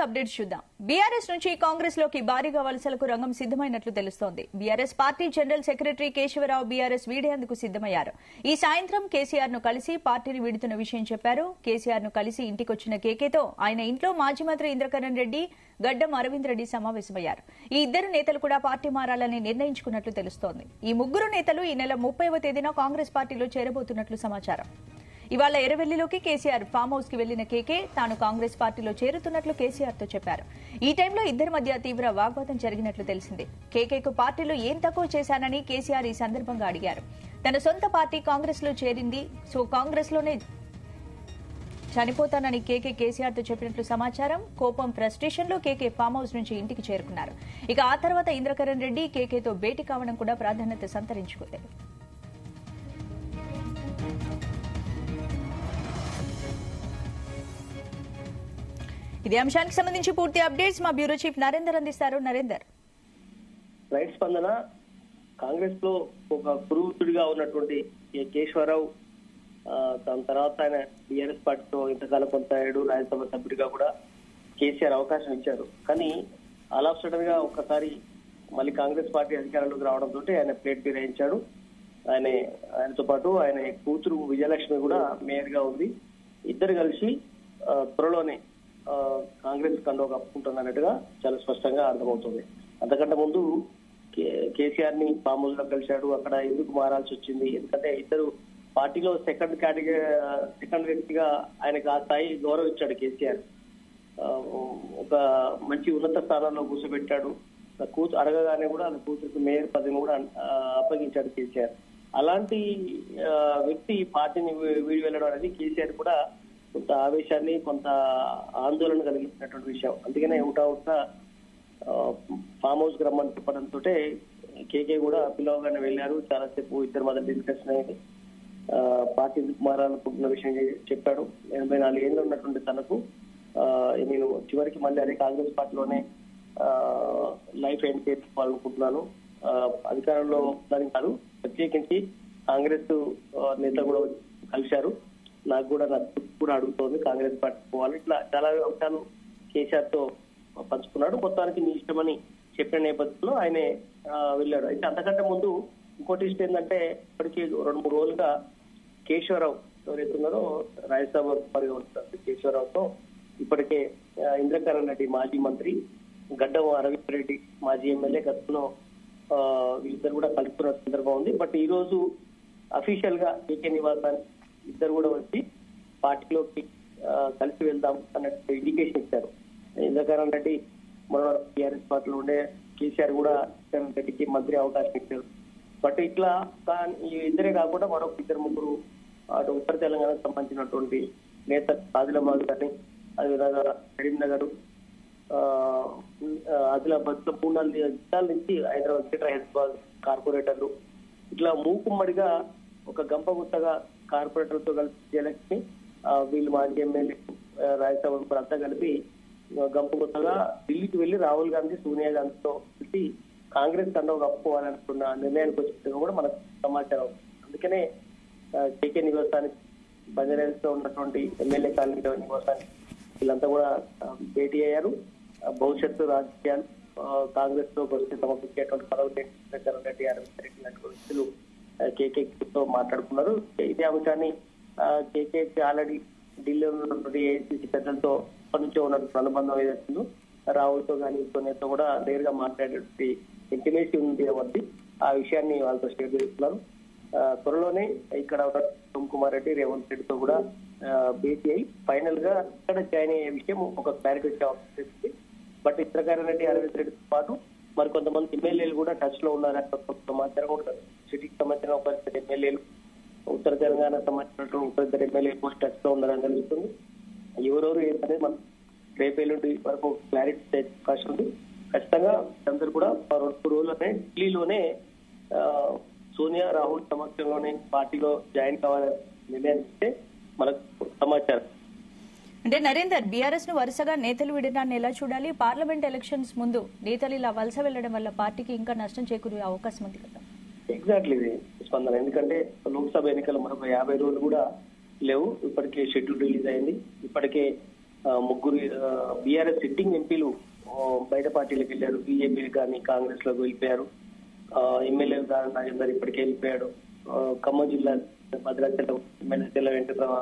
Update చూద్దాం. BRS నుంచి కాంగ్రెస్ లోకి భారీగా వలసలకు రంగం సిద్దమైనట్లు తెలుస్తోంది. BRS party general secretary Keshava Rao BRS వీడేందుకు సిద్దమయ్యారు. ఈ సాయంత్రం కేసీఆర్ ను కలిసి పార్టీని వీడుతున్న విషయం చెప్పారు. కేసీఆర్ ను కలిసి ఇంటికొచ్చిన కేకేతో ఆయన ఇంట్లో మాజీ మంత్రి ఇంద్రకరణ్ రెడ్డి, గడ్డం అరవింద్ రెడ్డి సమావేశమయ్యారు. ఈ ఇద్దరు నేతలు కూడా పార్టీ మారాలని నిర్ణయించుకున్నట్లు తెలుస్తోంది. ఈ ముగ్గురు నేతలు ఈ నెల 30వ తేదీన కాంగ్రెస్ పార్టీలో చేరబోతున్నట్లు సమాచారం. ఇవాళ ఎర్రవెల్లిలోకి కేసీఆర్ ఫామ్ హౌస్ కి వెళ్లిన కేకే తాను కాంగ్రెస్ పార్టీలో చేరుతున్నట్లు కేసీఆర్ తో చెప్పారు. ఈ టైంలో ఇద్దరి మధ్య తీవ్ర వాగ్వాదం జరిగినట్లు తెలిసింది. కేకేకు పార్టీలో ఏం తక్కువ చేశానని కేసీఆర్ ఈ సందర్భంగా అడిగారు. తన సొంత పార్టీ కాంగ్రెస్ లో చేరింది, సో కాంగ్రెస్ లోనే చనిపోతానని కేకే కేసీఆర్ తో చెప్పినట్లు సమాచారం. కోపం, ఫ్రస్ట్రేషన్ లో కేకే ఫామ్ హౌస్ నుంచి ఇంటికి చేరుకున్నారు. ఇక ఆ తర్వాత ఇంద్రకరణ్ రెడ్డి కేకేతో భేటీ కావడం కూడా ప్రాధాన్యత సంతరించుకుంది. ఇదే అంశానికి సంబంధించి పూర్తి అప్డేట్స్ మా బ్యూరో చీఫ్ నరేందర్ అందిస్తారు. నరేందర్. రైట్ స్పందన. కాంగ్రెస్ లో ఒక పురుగుతుడిగా ఉన్నటువంటి కేశవరావు దాని తర్వాత ఆయన బీఆర్ఎస్ పార్టీతో ఇంతకాలం కొనసాగాడు. రాజ్యసభ సభ్యుడిగా కూడా కేసీఆర్ అవకాశం ఇచ్చారు. కానీ ఆల్ ఆఫ్ సడన్ గా ఒక్కసారి మళ్ళీ కాంగ్రెస్ పార్టీ అధికారంలోకి రావడంతో ఆయన ప్లేట్ ఫిరాయించాడు. ఆయనతో పాటు ఆయన కూతురు విజయలక్ష్మి కూడా మేయర్ గా ఉంది. ఇద్దరు కలిసి త్వరలోనే కాంగ్రెస్ కండో కప్పుకుంటున్నట్టుగా చాలా స్పష్టంగా అర్థమవుతుంది. అంతకంటే ముందు కేసీఆర్ ని ఫామ్ హౌస్ లో కలిశాడు. అక్కడ ఎందుకు మారాల్సి వచ్చింది? ఎందుకంటే ఇద్దరు పార్టీలో సెకండ్ వ్యక్తిగా ఆయనకు ఆ స్థాయి గౌరవం ఇచ్చాడు కేసీఆర్. ఒక మంచి ఉన్నత స్థానంలో కూర్చోబెట్టాడు. కూతురు అడగగానే కూడా ఆయన కూతురికి మేయర్ పదవిని కూడా అప్పగించాడు కేసీఆర్. అలాంటి వ్యక్తి పార్టీని వీడి వెళ్ళడం అనేది కేసీఆర్ కూడా కొంత ఆవేశాన్ని, కొంత ఆందోళన కలిగించినటువంటి విషయం. అందుకనే ఒకటా ఫామ్ హౌస్ కి రమ్మని చెప్పడంతో కేకే కూడా పిలవగానే వెళ్లారు. చాలాసేపు ఇద్దరు మధ్య డిస్కషన్ అయింది. పార్టీ మారాలనుకుంటున్న విషయం చెప్పాడు. 84 ఏళ్ళు ఉన్నటువంటి తనకు నేను చివరికి మళ్ళీ అదే కాంగ్రెస్ పార్టీలోనే లైఫ్ ఎండ్ చేసుకోవాలనుకుంటున్నాను. అధికారంలో దానికి కాదు, ప్రత్యేకించి కాంగ్రెస్ నేత కూడా కలిశారు. నాకు కూడా అడుగుతోంది కాంగ్రెస్ పార్టీ పోవాలి. ఇట్లా చాలా అంశాలు కేసీఆర్ తో పంచుకున్నాడు. మొత్తానికి మీ ఇష్టమని చెప్పిన నేపథ్యంలో ఆయన వెళ్ళాడు. అయితే అంతకంటే ముందు ఇంకోటి ఇష్టం ఏంటంటే, ఇప్పటికీ 2-3 రోజులుగా కేశవరావు ఎవరైతున్నారో రాజ్యసభ పరిగణిస్తారు. కేశవరావుతో ఇప్పటికే ఇంద్రకరణ్ రెడ్డి మాజీ మంత్రి, గడ్డం అరవింద్ రెడ్డి మాజీ ఎమ్మెల్యే గతంలో వీళ్ళిద్దరు కూడా కలుపుకున్న సందర్భం ఉంది. బట్ ఈ రోజు అఫీషియల్ గా కేకే నివాసానికి ఇద్దరు కూడా వచ్చి పార్టీలోకి కలిసి వెళ్దాం అన్నట్టు ఇండికేషన్ ఇచ్చారు. ఇంద్రకరణ్ రెడ్డి మన టీఆర్ఎస్ పార్టీలో ఉండే, కేసీఆర్ కూడా ఇంద్రకరణ్ రెడ్డికి మంత్రి అవకాశం ఇచ్చారు. బట్ ఇట్లా ఈ ఇద్దరే కాకుండా మరొక 2-3 అటు ఉత్తర తెలంగాణకు సంబంధించినటువంటి నేత ఆదిలాబాద్ కానీ, అదేవిధంగా కరీంనగర్, ఆదిలాబాద్ లో 3-4 జిల్లాల నుంచి హైదరాబాద్ గ్రేటర్ హైదరాబాద్ కార్పొరేటర్లు ఇట్లా మూకుమ్మడిగా ఒక గంపగుత్తగా కార్పొరేటర్లతో కలిసి విజయలక్ష్మి, వీళ్ళు మాజీ ఎమ్మెల్యే, రాజ్యసభ అంతా కలిపి గంపగుత్తగా ఢిల్లీకి వెళ్లి రాహుల్ గాంధీ, సోనియా గాంధీతో కలిసి కాంగ్రెస్ కండో కప్పుకోవాలనుకున్న నిర్ణయానికి వచ్చినట్టుగా కూడా మనకు సమాచారం. అందుకనే కేకే నివాసానికి, బంజారాహిల్స్ లో ఉన్నటువంటి ఎమ్మెల్యే కాలనీ నివాసానికి వీళ్ళంతా కూడా భేటీ అయ్యారు. భవిష్యత్తు రాజకీయాలు కాంగ్రెస్ లోకి వస్తే సమర్పించేటువంటి పదవులు రెడ్డి, అరవింద్ రెడ్డి లాంటి వ్యక్తులు కేకేతో మాట్లాడుకున్నారు. ఇదే అంశాన్ని కేకే ఆల్రెడీ ఢిల్లీలో ఉన్నటువంటి ఏఐసీసీ పెద్దలతో నుంచో ఉన్నటువంటి అనుబంధం ఏదైతుందో రాహుల్తో కానీ సోనియాతో కూడా నేరుగా మాట్లాడే ఇంటిమేసీ ఉంది కాబట్టి ఆ విషయాన్ని వాళ్ళతో షేర్ చేస్తున్నారు. త్వరలోనే ఇక్కడ సోమ్ కుమార్ రెడ్డి, రేవంత్ రెడ్డితో కూడా భేటీ అయి ఫైనల్ గా ఇక్కడ జాయిన్ అయ్యే విషయం ఒక క్లారిటీ వచ్చే అవకాశం ఉంది. బట్ ఇంద్రకరణ్ రెడ్డి, అరవింద్ రెడ్డితో పాటు మరి కొంతమంది ఎమ్మెల్యేలు కూడా టచ్ లో ఉన్నారని సమాచారం కూడా సిటీకి సంబంధించిన ఒక ఎమ్మెల్యేలు, ఉత్తర తెలంగాణ సంబంధించినటువంటి ఒక ఎమ్మెల్యేలు కూడా టచ్ లో ఉన్నారని తెలుస్తుంది. ఎవరెవరు ఏంటనేది మనం రేపేళ్ళుండి వరకు క్లారిటీ అవకాశం ఉంది. ఖచ్చితంగా అందరూ కూడా 2 రోజులనే ఢిల్లీలోనే సోనియా, రాహుల్ సమక్షంలోనే పార్టీలో జాయిన్ కావాలని నిర్ణయిస్తే మనకు సమాచారం. అంటే నరేందర్, బీఆర్ఎస్ ను వరుసగా నేతలు విడడాన్ని ఎలా చూడాలి? పార్లమెంట్ ఎలక్షన్స్ ముందు నేతలు ఇలా వలస వెళ్లడం వల్ల పార్టీకి ఇంకా నష్టం చేకూరే అవకాశం ఉంది కదా? ఎగ్జాక్ట్లీ ఇది స్పందన. ఎందుకంటే లోక్సభ ఎన్నికలు మరొక 50 రోజులు కూడా లేవు. ఇప్పటికే షెడ్యూల్ రిలీజ్ అయింది. ఇప్పటికే ముగ్గురు బీఆర్ఎస్ సిట్టింగ్ ఎంపీలు బయట పార్టీలకు వెళ్ళారు. బీజేపీ కానీ కాంగ్రెస్ లోకి వెళ్ళిపోయారు. ఎమ్మెల్యేలు నాగేందర్ ఇప్పటికే వెళ్ళిపోయాడు. ఖమ్మం జిల్లా భద్రాచలం ఎమ్మెల్యే వెంకటరావు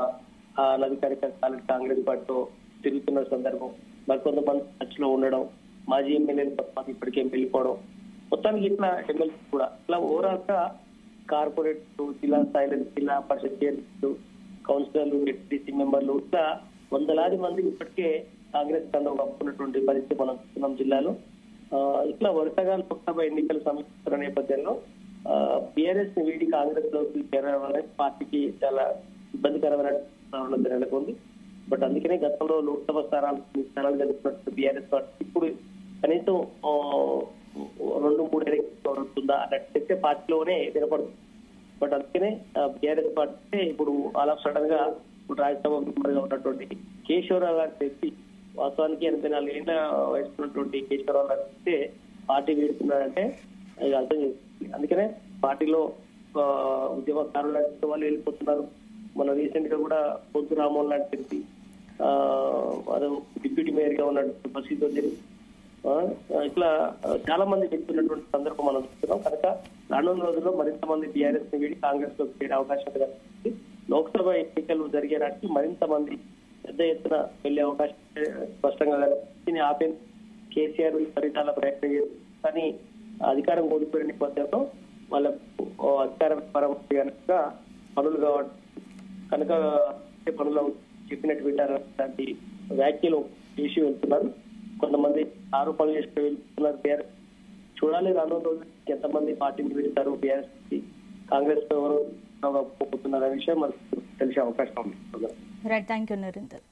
అనధికారిక కాంగ్రెస్ పార్టీతో తిరుగుతున్న సందర్భం, మరికొంతమంది టచ్ లో ఉండడం, మాజీ ఎమ్మెల్యేలు కొంతమంది ఇప్పటికే వెళ్ళిపోవడం, మొత్తానికి ఇట్లా ఎమ్మెల్యే కూడా ఇట్లా ఓవరాల్ గా కార్పొరేట్ జిల్లా స్థాయిలో జిల్లా పరిషత్ చైర్మన్లు, కౌన్సిలర్లు, డిప్యూటీ మెంబర్లు ఇట్లా వందలాది మంది ఇప్పటికే కాంగ్రెస్ కండవ కప్పుకున్నటువంటి పరిస్థితి మనం చూస్తున్నాం జిల్లాలో. ఇట్లా వరుసగా లోక్సభ ఎన్నికలు సమీపిస్తున్న నేపథ్యంలో బీఆర్ఎస్ ని వీడి కాంగ్రెస్ లోకి చేరడం పార్టీకి చాలా ఇబ్బందికరమైన నెలకొంది. బట్ అందుకనే గతంలో లోక్సభ స్థానాలు గెలుపుతున్నట్టు బీఆర్ఎస్ పార్టీ ఇప్పుడు కనీసం 2-3 ఉంటుందా అన్నట్టు పార్టీలోనే వినపడుతుంది. బట్ అందుకనే బీఆర్ఎస్ పార్టీ ఇప్పుడు ఆల్ ఆఫ్ సడన్ గా ఇప్పుడు రాజ్యసభ మెంబర్ గా ఉన్నటువంటి కేశవరావు గారు తెచ్చి వాస్తవానికి 84 ఏళ్ల వయసు ఉన్నటువంటి కేశవరావు గారు తెస్తే పార్టీ వీడుతున్నారంటే అది అర్థం చేస్తుంది. అందుకనే పార్టీలో ఉద్యమకారులు లాంటి వాళ్ళు వెళ్ళిపోతున్నారు. మన రీసెంట్ గా కూడా పొద్దు రామోహన్ లాంటి వ్యక్తి అదో డిప్యూటీ మేయర్ గా ఉన్నటువంటి బసీతో ఇట్లా చాలా మంది వెళ్తున్నటువంటి సందర్భం మనం చూస్తున్నాం. కనుక రానున్న రోజుల్లో మరింత మంది బీఆర్ఎస్ ని వీడి కాంగ్రెస్ లోకి చేరే అవకాశం కనిపిస్తుంది. లోక్సభ ఎన్నికలు జరిగే నాటికి మరింత మంది పెద్ద ఎత్తున వెళ్లే అవకాశం స్పష్టంగా కనిపిస్తుంది. ఆపే కేసీఆర్ పరిటాల ప్రయత్నం చేస్తుంది, కానీ అధికారం కోల్పోయిన నేపథ్యంలో వాళ్ళకు అధికార పరమైన పనులు కావడం కనుక పనులు చెప్పినట్టు వింటారు వ్యాఖ్యలు చేసి వెళ్తున్నారు. కొంతమంది ఆరోపణలు చేసి వెళ్తున్నారు. బీఆర్ఎస్ చూడాలి రానున్న రోజు ఎంతమంది పార్టీని వెళ్తారు, బీఆర్ఎస్ కాంగ్రెస్ ఎవరు పోతున్నారు అనే విషయం మనకు తెలిసే అవకాశం ఉంది. Right, thank you Narender.